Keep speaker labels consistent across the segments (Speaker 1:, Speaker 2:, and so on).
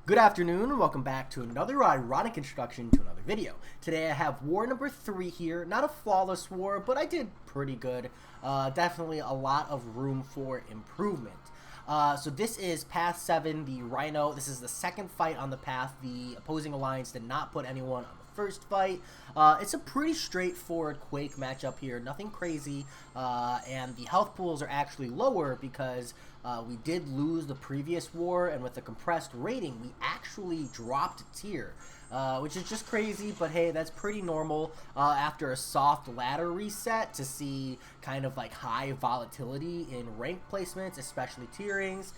Speaker 1: Good afternoon and welcome back to another ironic introduction to another video. Today I have war number 3 here. Not a flawless war, but I did pretty good. Definitely a lot of room for improvement. So this is Path 7, the Rhino. This is the second fight on the path. The opposing alliance did not put anyone on the first fight. It's a pretty straightforward Quake matchup here. Nothing crazy. And the health pools are actually lower because we did lose the previous war, and with the compressed rating, we actually dropped a tier, which is just crazy, but hey, that's pretty normal after a soft ladder reset to see kind of like high volatility in rank placements, especially tierings,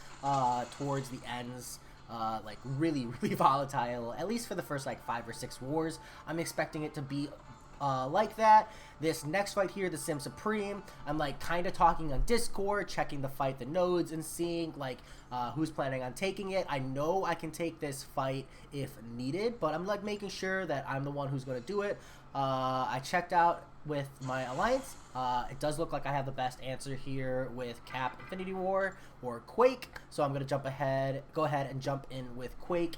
Speaker 1: towards the ends. Like really volatile, at least for the first like 5 or 6 wars. I'm expecting it to be like that. This next fight here, the Sim Supreme, I'm like kind of talking on Discord, checking the fight, the nodes, and seeing like who's planning on taking it. I know I can take this fight if needed, but I'm like making sure that I'm the one who's going to do it. I checked out with my alliance. It does look like I have the best answer here with Cap, Infinity War, or Quake, so I'm going to go ahead and jump in with Quake.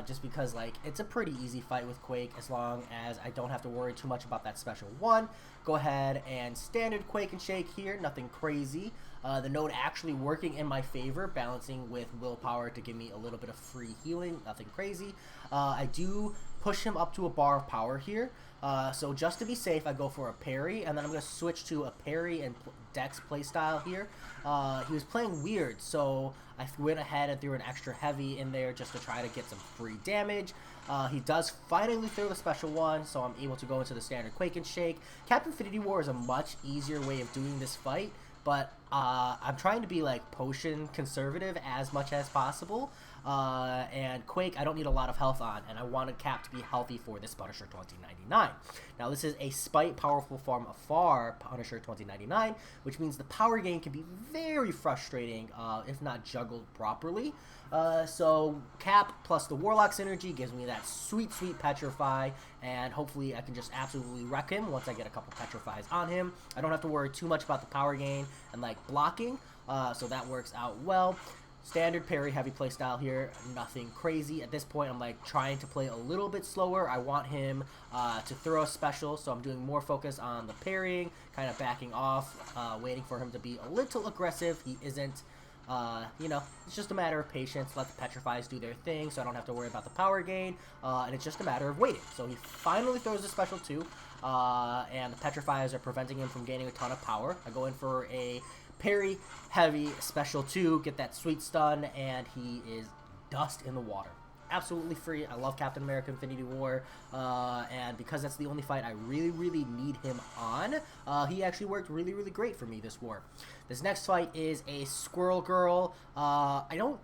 Speaker 1: Just because like it's a pretty easy fight with Quake as long as I don't have to worry too much about that special one. Go ahead and standard Quake and Shake here, nothing crazy. The node actually working in my favor, balancing with willpower to give me a little bit of free healing, nothing crazy. I do push him up to a bar of power here. So just to be safe, I go for a parry, and then I'm going to switch to a parry and Dex playstyle here. He was playing weird, so I went ahead and threw an extra heavy in there just to try to get some free damage. He does finally throw the special one, so I'm able to go into the standard Quake and Shake. Captain Infinity War is a much easier way of doing this fight, but I'm trying to be like potion conservative as much as possible. And Quake, I don't need a lot of health on, and I wanted Cap to be healthy for this Punisher 2099. Now, this is a Spite Powerful Form of Far Punisher 2099, which means the power gain can be very frustrating if not juggled properly. So Cap plus the Warlock synergy gives me that sweet Petrify, and hopefully I can just absolutely wreck him once I get a couple Petrifies on him. I don't have to worry too much about the power gain and like blocking, so that works out well. Standard parry heavy playstyle here, nothing crazy. At this point, I'm like trying to play a little bit slower. I want him to throw a special, so I'm doing more focus on the parrying, kind of backing off, waiting for him to be a little aggressive. He isn't. You know, it's just a matter of patience. Let the Petrifies do their thing, so I don't have to worry about the power gain, and it's just a matter of waiting. So he finally throws a special 2, and the Petrifies are preventing him from gaining a ton of power. I go in for a parry heavy special 2, get that sweet stun, and he is dust in the water. Absolutely free. I love Captain America Infinity War, and because that's the only fight I really need him on, he actually worked really great for me this war. This next fight is a Squirrel Girl. I don't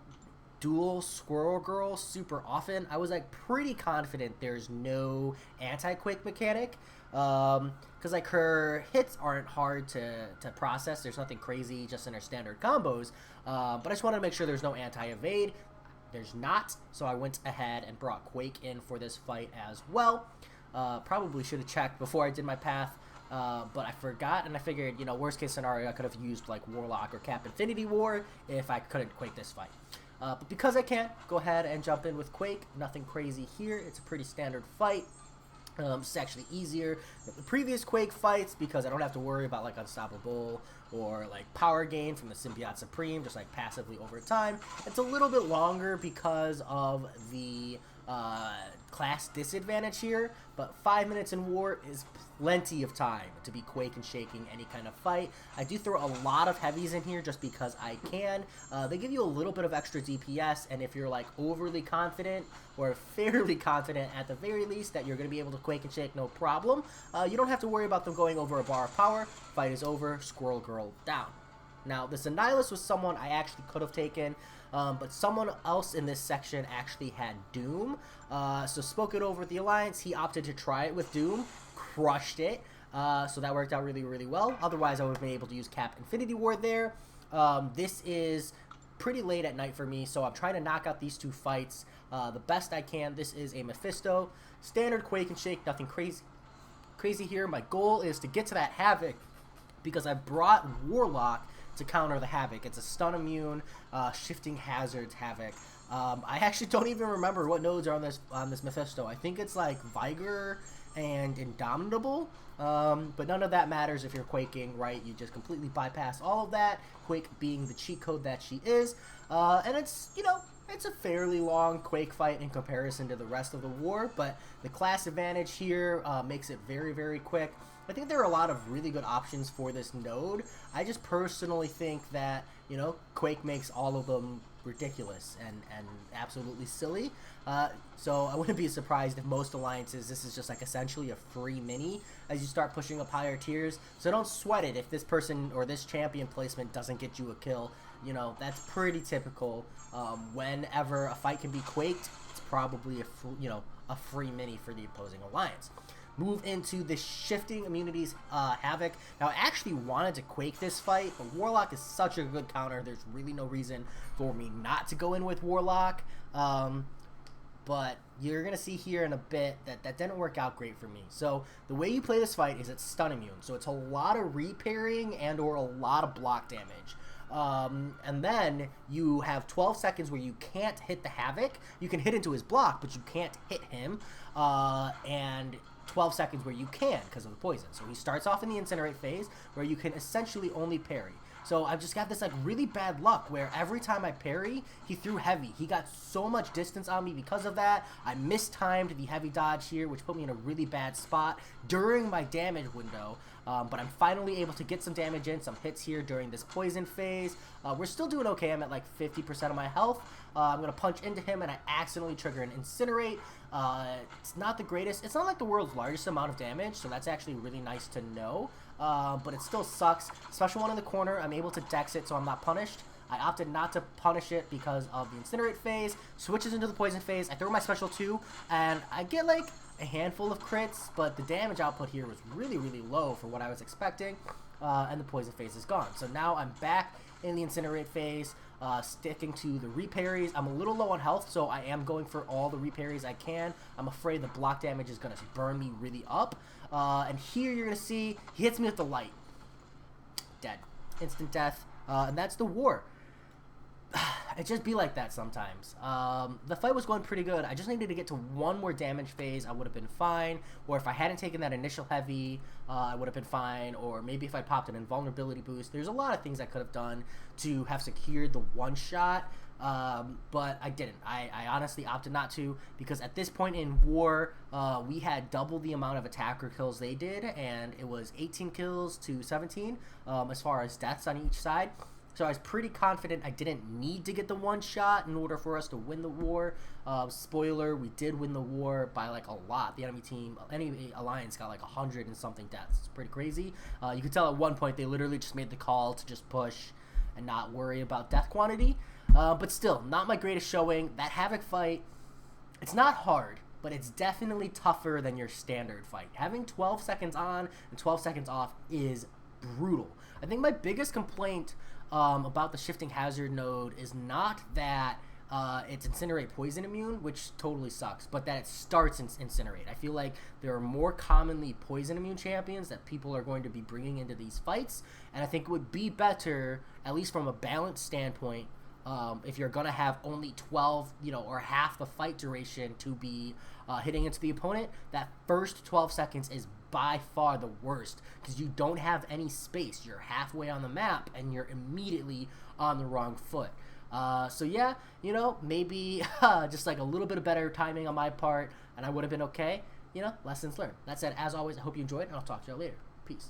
Speaker 1: duel Squirrel Girl super often. I was like pretty confident there's no anti-Quake mechanic, because like her hits aren't hard to process. There's nothing crazy just in her standard combos, but I just wanted to make sure there's no anti-evade. There's not, so I went ahead and brought Quake in for this fight as well. Probably should have checked before I did my path, but I forgot, and I figured, you know, worst case scenario, I could have used like Warlock or Cap Infinity War if I couldn't Quake this fight. But because I can, go ahead and jump in with Quake. Nothing crazy here. It's a pretty standard fight. It's actually easier than the previous Quake fights because I don't have to worry about like Unstoppable or like power gain from the Symbiote Supreme, just like passively over time. It's a little bit longer because of the class disadvantage here, but 5 minutes in war is plenty of time to be Quake and shaking any kind of fight. I do throw a lot of heavies in here just because I can. They give you a little bit of extra DPS, and if you're like overly confident or fairly confident at the very least that you're going to be able to Quake and shake no problem, you don't have to worry about them going over a bar of power. Fight is over. Squirrel Girl down. Now, this Annihilus was someone I actually could have taken, but someone else in this section actually had Doom. So spoke it over with the Alliance. He opted to try it with Doom. Crushed it. So that worked out really well. Otherwise, I would have been able to use Cap Infinity War there. This is pretty late at night for me, so I'm trying to knock out these 2 fights the best I can. This is a Mephisto. Standard Quake and Shake, nothing crazy here. My goal is to get to that Havoc because I brought Warlock to counter the Havoc. It's a stun immune, shifting hazards Havoc. I actually don't even remember what nodes are on this Mephisto. I think it's like Vigor and Indomitable, but none of that matters if you're quaking, right? You just completely bypass all of that, Quake being the cheat code that she is, and it's, you know, it's a fairly long Quake fight in comparison to the rest of the war, but the class advantage here makes it very, very quick. I think there are a lot of really good options for this node. I just personally think that, you know, Quake makes all of them ridiculous and absolutely silly. So I wouldn't be surprised if most alliances, this is just like essentially a free mini as you start pushing up higher tiers. So don't sweat it if this person or this champion placement doesn't get you a kill. You know, that's pretty typical. Whenever a fight can be quaked, it's probably a free mini for the opposing alliance. Move into the shifting immunities Havoc. Now, I actually wanted to quake this fight, but Warlock is such a good counter. There's really no reason for me not to go in with Warlock. But you're going to see here in a bit that didn't work out great for me. So the way you play this fight is it's stun immune. So it's a lot of repairing and or a lot of block damage. And then you have 12 seconds where you can't hit the Havoc. You can hit into his block, but you can't hit him. And 12 seconds where you can because of the poison. So he starts off in the incinerate phase where you can essentially only parry. So I've just got this like really bad luck where every time I parry, he threw heavy. He got so much distance on me because of that. I mistimed the heavy dodge here, which put me in a really bad spot during my damage window. But I'm finally able to get some damage in, some hits here during this poison phase. We're still doing okay. I'm at like 50% of my health. I'm going to punch into him and I accidentally trigger an incinerate. It's not the greatest. It's not like the world's largest amount of damage, so that's actually really nice to know. But it still sucks. Special one in the corner. I'm able to dex it, so I'm not punished. I opted not to punish it because of the incinerate phase. Switches into the poison phase. I throw my special 2, and I get like a handful of crits, but the damage output here was really, really low for what I was expecting. And the poison phase is gone. So now I'm back in the incinerate phase, sticking to the reparries. I'm a little low on health, so I am going for all the reparries I can. I'm afraid the block damage is going to burn me really up. And here you're going to see he hits me with the light. Dead. Instant death. And that's the war. It just be like that sometimes. The fight was going pretty good. I just needed to get to one more damage phase. I would have been fine. Or if I hadn't taken that initial heavy, I would have been fine. Or maybe if I popped an invulnerability boost. There's a lot of things I could have done to have secured the one shot. But I didn't. I honestly opted not to because at this point in war, we had double the amount of attacker kills they did. And it was 18 kills to 17 as far as deaths on each side. So I was pretty confident I didn't need to get the one shot in order for us to win the war. Spoiler, we did win the war by like a lot. The enemy alliance got like 100 and something deaths. It's pretty crazy. You could tell at one point they literally just made the call to just push and not worry about death quantity. But still, not my greatest showing. That Havoc fight, it's not hard, but it's definitely tougher than your standard fight. Having 12 seconds on and 12 seconds off is brutal. I think my biggest complaint about the shifting hazard node is not that it's incinerate poison immune, which totally sucks, but that it starts in incinerate. I feel like there are more commonly poison immune champions that people are going to be bringing into these fights, and I think it would be better, at least from a balance standpoint, if you're gonna have only 12, or half the fight duration to be hitting into the opponent, that first 12 seconds is by far the worst because you don't have any space. You're halfway on the map and you're immediately on the wrong foot. So yeah, maybe just like a little bit of better timing on my part and I would have been okay. Lessons learned. That said, as always, I hope you enjoyed and I'll talk to you later. Peace.